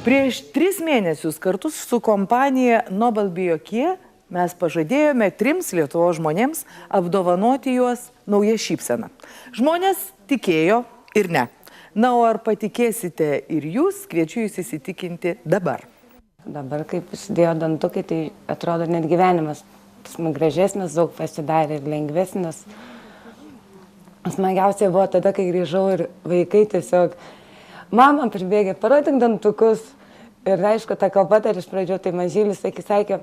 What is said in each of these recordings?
Prieš 3 mėnesius kartu su kompanija Nobel Biokie mes pažadėjome 3 Lietuvos žmonėms apdovanoti juos nauja šypsena. Žmonės tikėjo ir ne. Na, o ar patikėsite ir jūs, kviečiu jūs įsitikinti dabar. Dabar, kai pasidėjo dantukai, tai atrodo net gyvenimas gražesnis, daug pasidarė ir lengvesnis. Smagiausia buvo tada, kai grįžau ir vaikai tiesiog, mama pribėgė, parodyk dantukus. Ir aišku, ta kalba dar iš pradžių, tai mažylis sakė,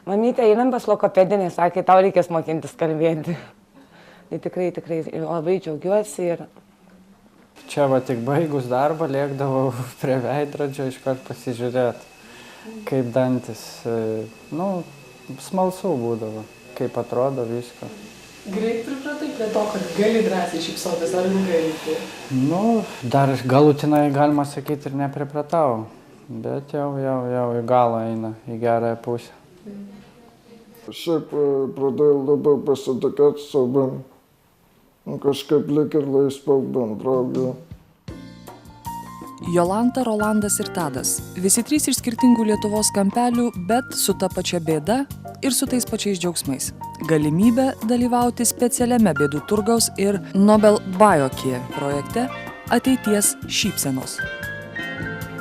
mamytė, einam pas logopedinį, sakė, tau reikės mokintis kalbėti. Tai tikrai labai džiaugiuosi. Ir... Čia va tik baigus darbą lėkdavau prie veidrodžio iškart pasižiūrėti, kaip dantis. Smalsu būdavo, kaip atrodo viską. Greit pripratai prie to, kad gali drąsiai šypsotis, ar ilgai? Dar galutinai galima sakyti ir nepripratau, bet jau į galą eina, į gerąją pusę. Šiaip pradėjau labiau pasitikėti savim, kažkaip lyg ir laisviau bendrauju. Jolanta, Rolandas ir Tadas. Visi 3 iš skirtingų Lietuvos kampelių, bet su ta pačia bėda ir su tais pačiais džiaugsmais. Galimybė dalyvauti specialiame bėdų turgaus ir Nobel Biokie projekte Ateities šypsenos.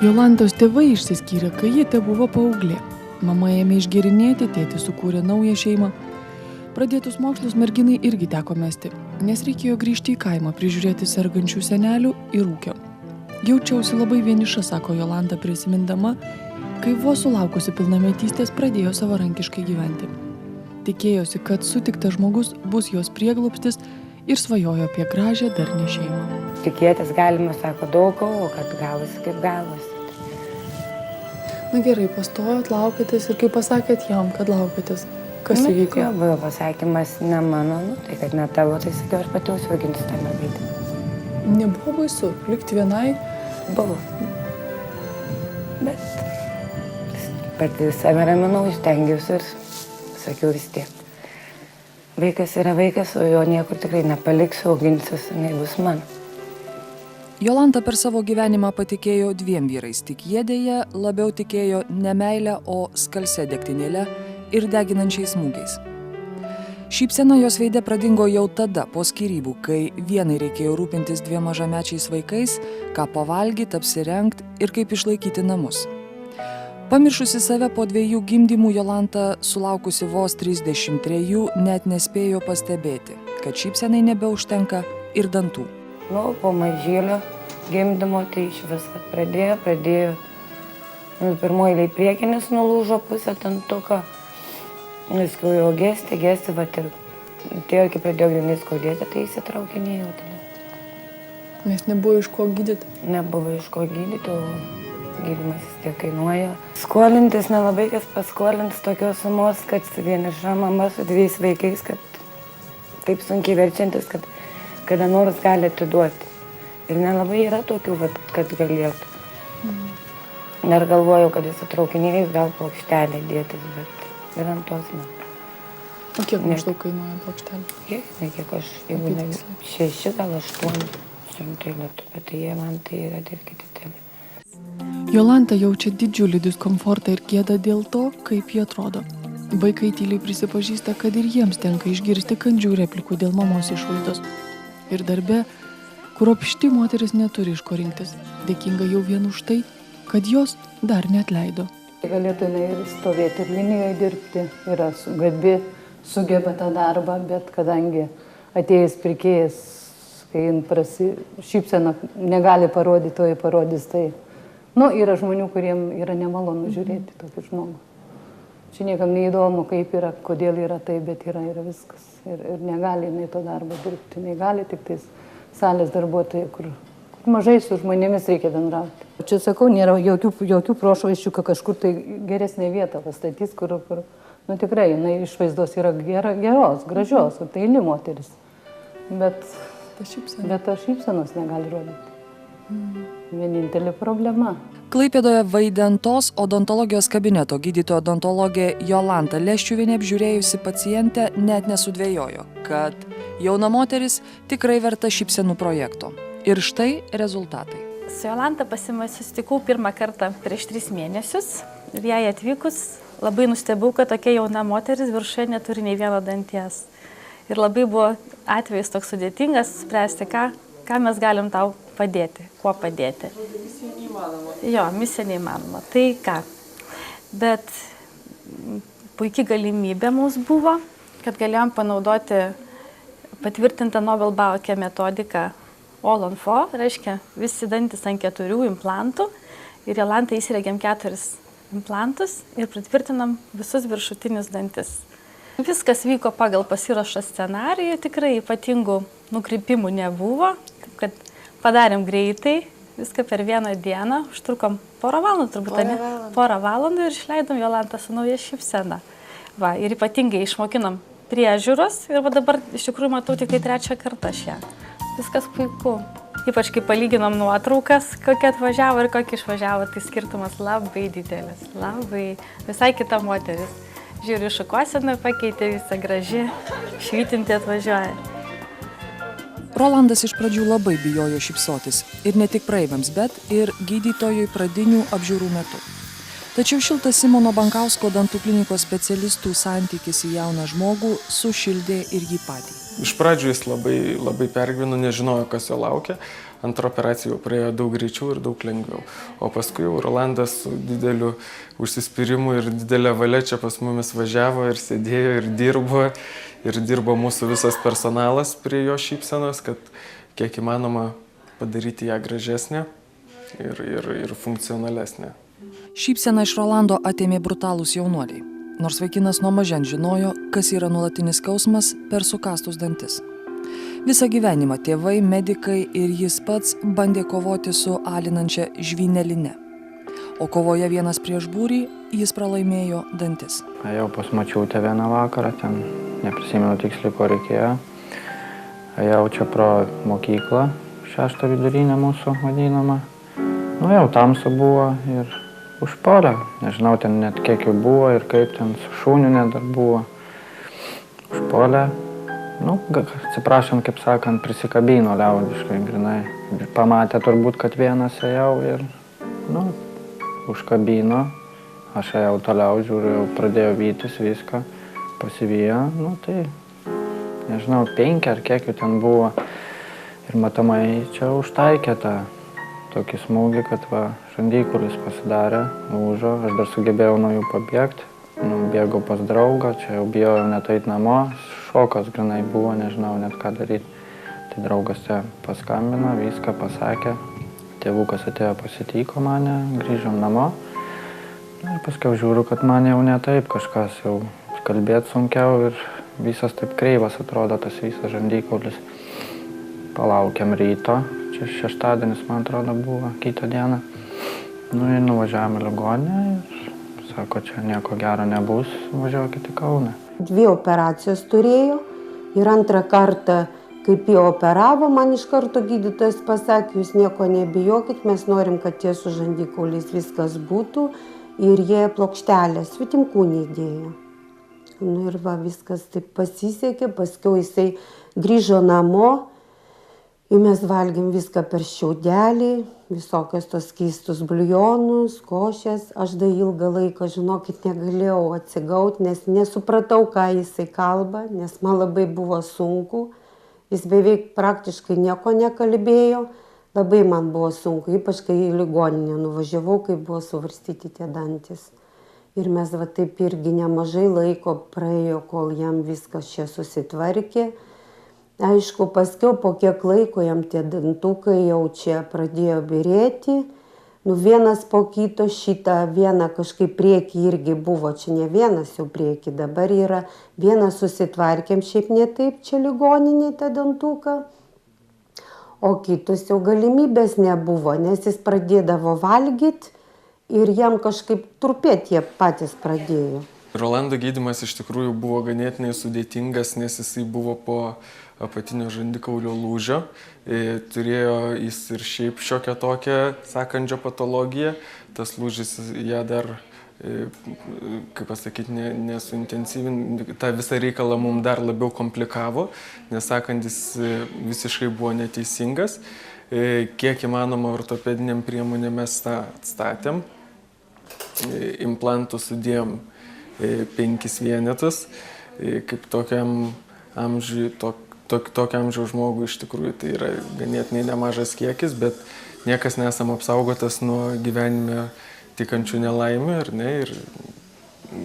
Jolantos tėvai išsiskyrė, kai ji tebuvo paauglė. Mama ėmė išgėrinėti, tėtis sukūrė naują šeimą. Pradėtus mokslus merginai irgi teko mesti, nes reikėjo grįžti į kaimą, prižiūrėti sergančių senelių ir ūkio. Jaučiausi labai vieniša, sako Jolanta prisimindama, kai vos sulaukusi pilnametystės pradėjo savarankiškai gyventi. Tikėjosi, kad sutiktas žmogus bus jos prieglobstis ir svajojo apie gražią darnią šeimą. Tikėtis galima, sako, daug, o kad gavosi kaip gavosi. Na gerai, pastojot, laukėtės ir kai pasakėt jam, kad laukėtės, kas įvyko? Jo, buvo pasakymas, ne mano, tai kad ne tavo, tai sakiau, aš pati užsiauginsiu tą mergaitę. Nebuvo baisu, likti vienai? Buvo. Bet pati save raminau, stengiausi ir sakiau vis tiek. Vaikas yra vaikas, o jo niekur tikrai nepaliksiu, auginsiuos, jinai bus mano. Jolanta per savo gyvenimą patikėjo 2 vyrais, tik jie dėja labiau tikėjo ne meilę, o skalse degtinėle ir deginančiais smūgiais. Šypsena jos veide pradingo jau tada, po skyrybų, kai vienai reikėjo rūpintis 2 mažamečiais vaikais, ką pavalgyti, apsirengti ir kaip išlaikyti namus. Pamiršusi save po 2 gimdymų, Jolanta, sulaukusi vos 33, net nespėjo pastebėti, kad šypsenai nebeužtenka ir dantų. Po mažylio gimdymo tai iš visą pradėjo. Pirmoji priekinis nulūžo pusę dantuko. Viskiau jau gesti, vat ir atėjo, kai pradėjo grindai skaudėti, tai įsitraukinėjau tada. Nes nebuvo iš ko gydyti? Nebuvo iš ko gydyti, o gydymas vis tiek kainuoja. Skolintis nelabai kas paskolins tokios sumos, kad vieniša mama su 2 vaikais, kad taip sunkiai verčiantis, kad kada nors gali atiduoti. Ir nelabai yra tokių, kad galėtų. Dar galvojau, kad įsitraukinėjus gal plokštelę dėtis, bet ir ant tos man. O kiek maždaug kainuoja plokštelė? Kiek aš, jeigu ne 6, gal 800 lietų, bet jie man tai yra ir kiti tėvai. Jolanta jaučia didžiulį diskomfortą ir gėdą dėl to, kaip jie atrodo. Vaikai tyliai prisipažįsta, kad ir jiems tenka išgirsti kandžių replikų dėl mamos išvaizdos. Ir darbe, kur apšti moteris neturi iš ko rinktis, dėkinga jau vien už tai, kad jos dar neatleido. Galėtų ir stovėti ir linijoje dirbti, yra gabi, sugeba tą darbą, bet kadangi atėjęs pirkėjas, kai šypsena negali parodyti, to jį parodys, tai yra žmonių, kuriem yra nemalonu žiūrėti tokį žmogų. Čia niekam neįdomu, kaip yra, kodėl yra tai, bet yra viskas. Ir negali jinai to darbo dirbti, negali tik tais salės darbuotojai, kur mažai su žmonėmis reikia bendrauti. Čia sakau, nėra jokių prošvaisčių, kad kažkur tai geresnė vieta pastatys, kur tikrai, jinai išvaizdos yra geros, gražios, tai eili moteris. Bet šypsenos negali rodyti. Vienintelė problema. Klaipėdoje Vaidentos odontologijos kabineto gydytoja odontologė Jolanta Leščiuvienė apžiūrėjusi pacientę net nesudvejojo, kad jauna moteris tikrai verta šypsenų projekto. Ir štai rezultatai. Su Jolanta susitikau pirmą kartą prieš 3 mėnesius ir jai atvykus labai nustebau, kad tokia jauna moteris viršuje neturi nei vieno danties. Ir labai buvo atvejis toks sudėtingas spręsti, ką mes galim tau padėti, kuo padėti. Misija neįmanoma. Jo, misija neįmanoma. Tai ką? Bet puikiai galimybė mums buvo, kad galėjom panaudoti patvirtintą Nobel Bauke metodiką All on 4, reiškia visi dantis ant 4 implantų ir Jolanta įsirėgėm 4 implantus ir pritvirtinam visus viršutinius dantis. Viskas vyko pagal pasiruoštą scenarijų, tikrai ypatingų nukrypimų nebuvo, kad padarėm greitai, viską per vieną dieną, užtrukom porą valandų turbūt, porą valandų ir išleidom Jolantą su nauja šypsena. Va, ir ypatingai išmokinom priežiūros ir va dabar iš tikrųjų matau tik 3 kartą šią. Viskas puiku. Ypač kai palyginom nuotraukas, kokia atvažiavo ir kokia išvažiavo, tai skirtumas labai didelis, labai. Visai kita moteris. Žiūriu, šukuoseną pakeitė, visą graži, švytinti atvažiuoja. Rolandas iš pradžių labai bijojo šypsotis. Ir ne tik praeiviams, bet ir gydytojui pradinių apžiūrų metu. Tačiau šiltas Simono Bankausko dantų klinikos specialistų santykis į jauną žmogų sušildė ir jį patį. Iš pradžių jis labai pergyveno, nežinojo, kas jo laukia. Antra operacija jau praėjo daug greičiau ir daug lengviau. O paskui jau Rolandas su dideliu užsispyrimu ir didelė valia čia pas mumis važiavo ir sėdėjo ir dirbo mūsų visas personalas prie jo šypsenos, kad kiek įmanoma padaryti ją gražesnę ir funkcionalesnę. Šypseną iš Rolando atėmė brutalūs jaunuoliai, nors vaikinas nuo mažens žinojo, kas yra nuolatinis skausmas per sukastus dantis. Visą gyvenimą tėvai, medikai ir jis pats bandė kovoti su alinančia žvyneline. O kovoje vienas prieš būrį jis pralaimėjo dantis. Ėjau pas močiutę vieną vakarą, ten neprisimenu tiksliai, ko reikėjo. Ėjau čia pro mokyklą, 6 vidurinę mūsų vadinamą. Nu jau tamsu buvo ir užpuolė. Nežinau ten net kiek jų buvo ir kaip ten su šūniu net dar buvo. Užpuolė. Nu, atsiprašant, kaip sakant, prisikabino liaudiškai grinai. Pamatė turbūt, kad vienas ėjau ir, nu, užkabino. Aš ėjau toliau, žiūriu, jau pradėjo vytis viską, pasivijo. Nu, tai, nežinau, 5 ar kiek jų ten buvo. Ir matomai čia užtaikė tą tokį smūgį, kad va, žandikaulis pasidarė, lūžo. Aš dar sugebėjau nuo jų pabėgti. Bėgau pas draugą, čia jau bijojau net eit namo. Šokas grinai buvo, nežinau net ką daryti. Tai draugas čia paskambino, viską pasakė. Tėvukas atėjo pasityko mane, grįžom namo. Ir paskiau žiūriu, kad man jau ne taip kažkas, jau kalbėti sunkiau ir visas taip kreivas atrodo, tas visas žandikaulis. Palaukėm ryto, čia šeštadienis, man atrodo, buvo, kitą dieną. Nu ir nuvažiavome į ligoninę ir sako, čia nieko gero nebus, važiuokit į Kauną. 2 operacijos turėjo ir antrą kartą, kaip jį operavo, man iš karto gydytojas pasakė, jūs nieko nebijokit, mes norim, kad tie su žandikauliais viskas būtų ir jie plokštelę svetimkūnį įdėjo. Nu ir va, viskas taip pasisekė, paskiau jisai grįžo namo ir mes valgėm viską per šiaudelį, visokios tos keistus buljonus, košės. Aš da ilgą laiką, žinokit, negalėjau atsigauti, nes nesupratau, ką jisai kalba, nes man labai buvo sunku. Jis beveik praktiškai nieko nekalbėjo, labai man buvo sunku, ypač kai į ligoninę nuvažiavau, kai buvo suvarstyti tie dantis. Ir mes va taip irgi nemažai laiko praėjo, kol jam viskas čia susitvarkė. Aišku, paskiau po kiek laiko jam tie dantukai jau čia pradėjo byrėti. Nu vienas po kito, šitą vieną kažkaip priekį irgi buvo, čia ne vienas jau priekį, dabar yra vieną susitvarkėm, šiaip ne taip čia ligoninėj tą dantuką. O kitus jau galimybės nebuvo, nes jis pradėdavo valgyti ir jam kažkaip trupėti jie patys pradėjo. Rolando gydymas iš tikrųjų buvo ganėtinai sudėtingas, nes jisai buvo po apatinio žandikaulio lūžio. Turėjo jis ir šiaip šiokią tokią sakandžio patologiją. Tas lūžis ją dar, kaip pasakyti, nesuintensyvino, tą visą reikalą mums dar labiau komplikavo, nes sakandis visiškai buvo neteisingas. kiek įmanoma ortopediniam priemonėm mes tą atstatėm. Implantų sudėjom 5 vienetus, kaip tokiam amžiaus žmogui iš tikrųjų tai yra ganėtinai nemažas kiekis, bet niekas nesam apsaugotas nuo gyvenime tikančių nelaimių, ar ne? Ir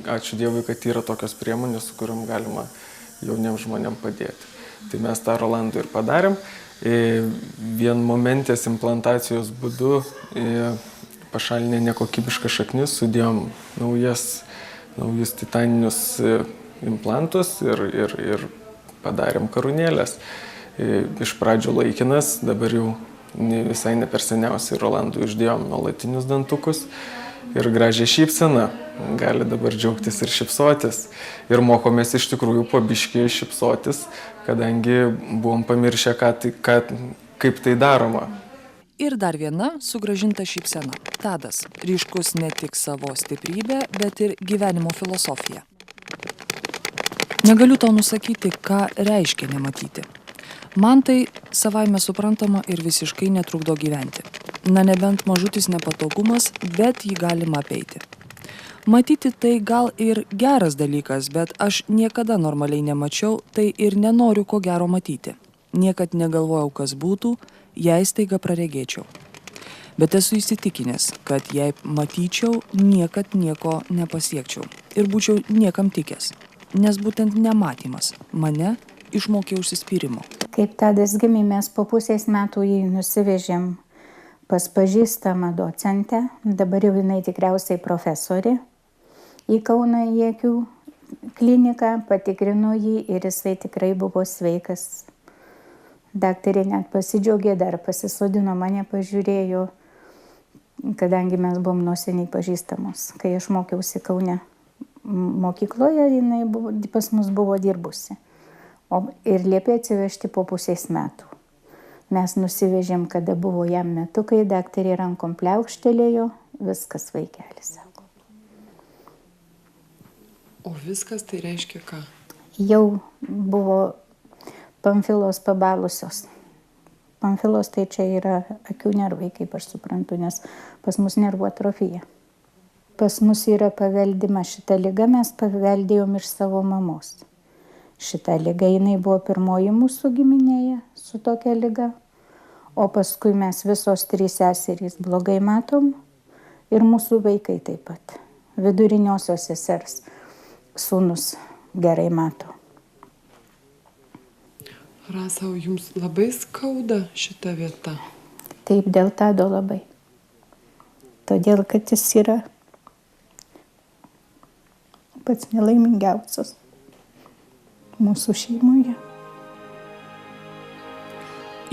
ačiū Dievui, kad yra tokios priemonės, su kuriam galima jauniems žmonėms padėti. Tai mes tą Rolandui ir padarėm. Vienmomentės implantacijos būdu pašalinę nekokybiškas šaknis, sudėjom naujus titaninius implantus ir padarėm karūnėlės. Iš pradžių laikinas, dabar jau visai ne per seniausiai Rolandui uždėjom nuolatinius dantukus ir gražią šypseną. Gali dabar džiaugtis ir šypsotis. Ir mokomės iš tikrųjų po biškį šypsotis, kadangi buvom pamiršę, kaip tai daroma. Ir dar viena sugrąžinta šypsena. Tadas ryškus ne tik savo stiprybę, bet ir gyvenimo filosofiją. Negaliu tau nusakyti, ką reiškia nematyti. Man tai savaime suprantama ir visiškai netrukdo gyventi. Na nebent mažutis nepatogumas, bet jį galima apeiti. Matyti tai gal ir geras dalykas, bet aš niekada normaliai nemačiau, tai ir nenoriu ko gero matyti. Niekad negalvojau, kas būtų, jei staiga praregėčiau. Bet esu įsitikinęs, kad jei matyčiau, niekad nieko nepasiekčiau ir būčiau niekam tikęs. Nes būtent nematymas mane išmokė užsispyrimo. Kaip Tadas gimė, mes po pusės metų jį nusivežėm pas pažįstamą docentę, dabar jau jinai tikriausiai profesorė, į Kauną į akių kliniką, patikrino jį ir jisai tikrai buvo sveikas. Daktarė net pasidžiaugė, dar pasisodino mane, pažiūrėjo, kadangi mes buvom nuo seniai pažįstamos. Kai aš mokiausi Kaune mokykloje, jinai pas mus buvo dirbusi. Ir liepė atsivežti po pusės metų. Mes nusivežėm, kada buvo jam metukai, daktarė rankom pliaukštelėjo, viskas vaikelis, sako. O viskas tai reiškia ką? Jau buvo pamfilos pabalusios. Pamfilos tai čia yra akių nervai, kaip aš suprantu, nes pas mus nervų atrofija. Pas mus yra paveldima šita liga, mes paveldėjom iš savo mamos. Šita liga, jinai buvo pirmoji mūsų giminėje su tokia liga, o paskui mes visos 3 seserys blogai matom ir mūsų vaikai taip pat. Viduriniosios sesers sūnus gerai mato. Rasa, o jums labai skauda šita vieta? Taip, dėl Tado labai. Todėl, kad jis yra pats nelaimingiausias mūsų šeimoje.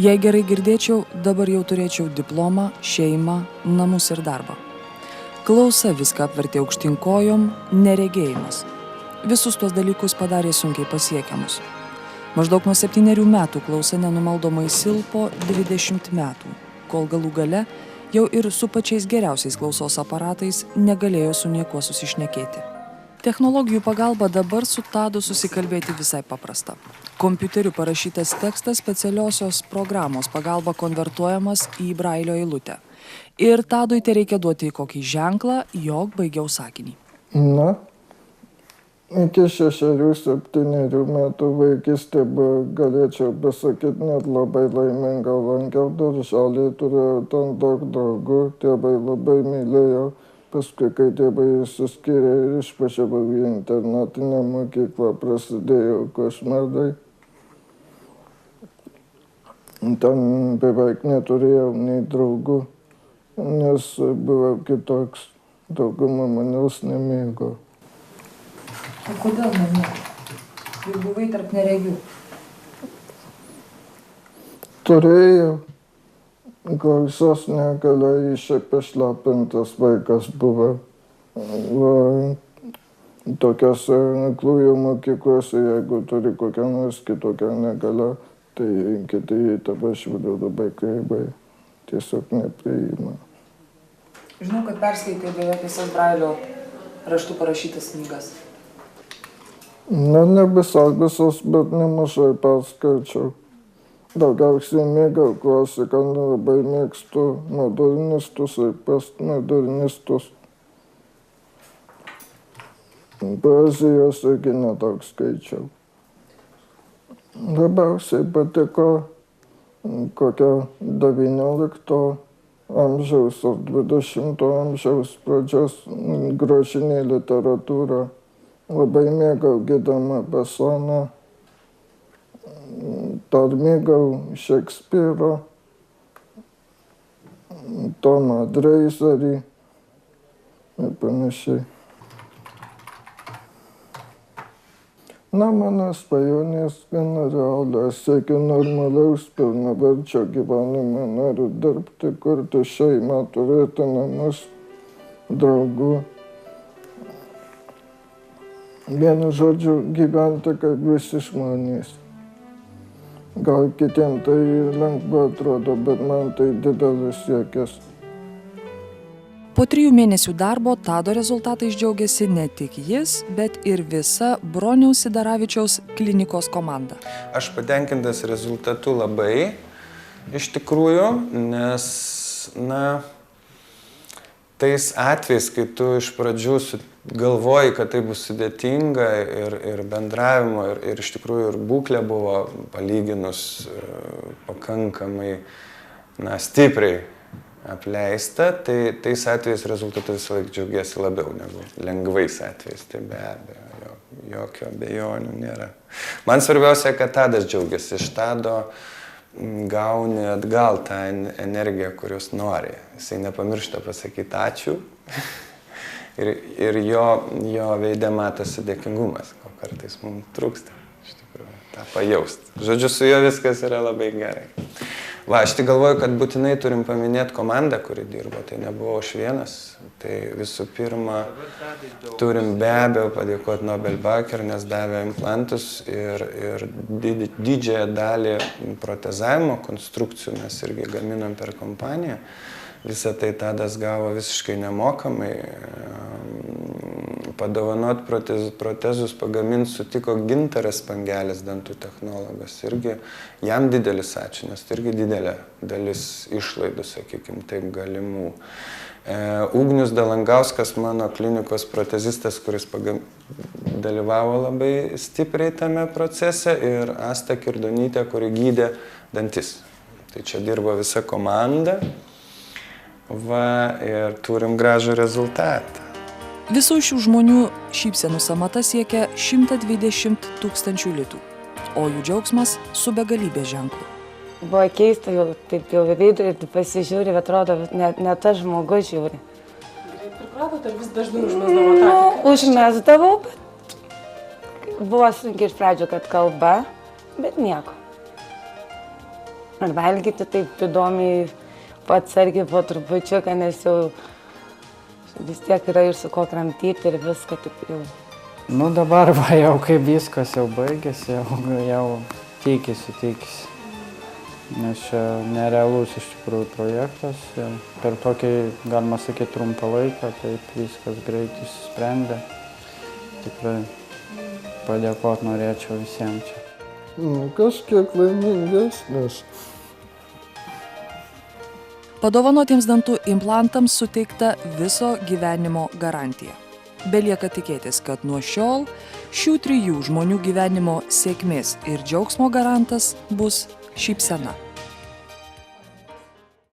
Jei gerai girdėčiau, dabar jau turėčiau diplomą, šeimą, namus ir darbą. Klausa viską apvertė aukštyn kojom, neregėjimas. Visus tuos dalykus padarė sunkiai pasiekiamus. Maždaug nuo 7 metų klausa nenumaldomai silpo 20 metų, kol galų gale jau ir su pačiais geriausiais klausos aparatais negalėjo su niekuo susišnekėti. Technologijų pagalba dabar su Tadu susikalbėti visai paprasta. Kompiuteriu parašytas tekstas specialiosios programos pagalba konvertuojamas į brailio eilutę. Ir Tadui tai reikia duoti kokį ženklą, jog baigiau sakinį. Na, iki 6-7 metų vaikystė buvo, galėčiau pasakyti, net labai laiminga. Lankiau darželį, turėjau ten daug draugų, tėvai labai mylėjo. Paskui, kai tėvai išsiskyrė ir išvažiavau į internatinę mokyklą, prasidėjo košmarai. Ten beveik neturėjau nei draugų, nes buvau kitoks. Dauguma manęs nemėgo. O kodėl nemėgo? Juk buvai tarp neregių. Turėjau. Klausos negalia, šiaip išlepintas vaikas buvo. Tokiose aklųjų mokyklose, jeigu turi kokią nors kitokią negalią, tai kiti į tave žiūri labai kreivai, tiesiog nepriima. Žinau, kad perskaitai beveik visas brailio raštų parašytas knygas. Na, ne visas, bet nemažai perskaičiau. daugiausiai mėgau klasiką, labai mėgstu modernistus ir postmodernistus. Poezijos irgi nedaug skaičiau. Labiausiai patiko kokio 19 amžiaus ar 20 amžiaus pradžios grožinė literatūra. Labai mėgau Gidomą Besoną, dar mėgau Šekspyrą, Tomą Dreizerį ir panašiai. Na, mano svajonės gana realios, siekiu normalaus, pilnaverčio gyvenimo, noriu dirbti, kurti šeimą, turėti namus, draugų. Vienu žodžiu, gyventi kaip visi žmonės. Gal kitiem tai lengva atrodo, bet man tai didelis siekis. Po 3 mėnesių darbo Tado rezultatais džiaugiasi ne tik jis, bet ir visa Broniaus Sidaravičiaus klinikos komanda. Aš patenkintas rezultatu labai, iš tikrųjų, nes, tais atvejais, kai tu iš pradžių galvoji, kad tai bus sudėtinga ir bendravimo, ir iš tikrųjų ir būklė buvo palyginus pakankamai, stipriai apleista, tai tais atvejais rezultatų visą laiką džiaugiasi labiau negu lengvais atvejais, tai be abejo, jokio abejonių nėra. Man svarbiausia, kad Tadas džiaugiasi, iš Tado gauni atgal tą energiją, kurios nori. Jisai nepamiršta pasakyti ačiū ir jo veide matosi dėkingumas, ko kartais mums trūksta, iš tikrųjų, tą pajaust. Žodžiu, su juo viskas yra labai gerai. Va, aš tik galvoju, kad būtinai turim paminėti komandą, kuri dirbo, tai nebuvo aš vienas. Tai visų pirma, turim be abejo padėkoti Nobel Baker, nes davė implantus ir didžiąją dalį protezavimo konstrukcijų mes irgi gaminam per kompaniją. Visą tai Tadas gavo visiškai nemokamai. Padovanot protezus pagaminti sutiko Gintaras Pangelis, dantų technologas. Irgi jam didelis ačiū, nes tai irgi didelė dalis išlaidų, sakykim, taip galimų. Ugnius Dalangauskas, mano klinikos protezistas, kuris dalyvavo labai stipriai tame procese, ir Asta Kirdonytė, kuri gydė dantis. Tai čia dirbo visa komanda. Va, ir turim gražų rezultatą. Visų šių žmonių šypsenų samata siekia 120 000 litų, o jų džiaugsmas su begalybės ženklu. Buvo keista, taip jau vidų ir pasižiūri, atrodo, ne tas žmogus žiūri. Gerai pripratot, ar vis dažnai užmesdavo tą? Užmesdavau, bet buvo sunkiai iš pradžių, kad kalba, bet nieko. Ar valgyti taip įdomiai, pats argi po trupučiuką, nes jau vis tiek yra ir su ko kramtyti ir viską taip jau. Nu dabar va, jau kaip viskas jau baigėsi, jau tikisi. Nes čia nerealus iš tikrųjų projektas. Per tokį, galima sakyti, trumpą laiką, taip viskas greit išsprendė. Tikrai padėkoti norėčiau visiems čia. Kažkiek laimingesnis. Padovanotiems dantų implantams suteikta viso gyvenimo garantija. Belieka tikėtis, kad nuo šiol šių 3 žmonių gyvenimo sėkmės ir džiaugsmo garantas bus šypsena.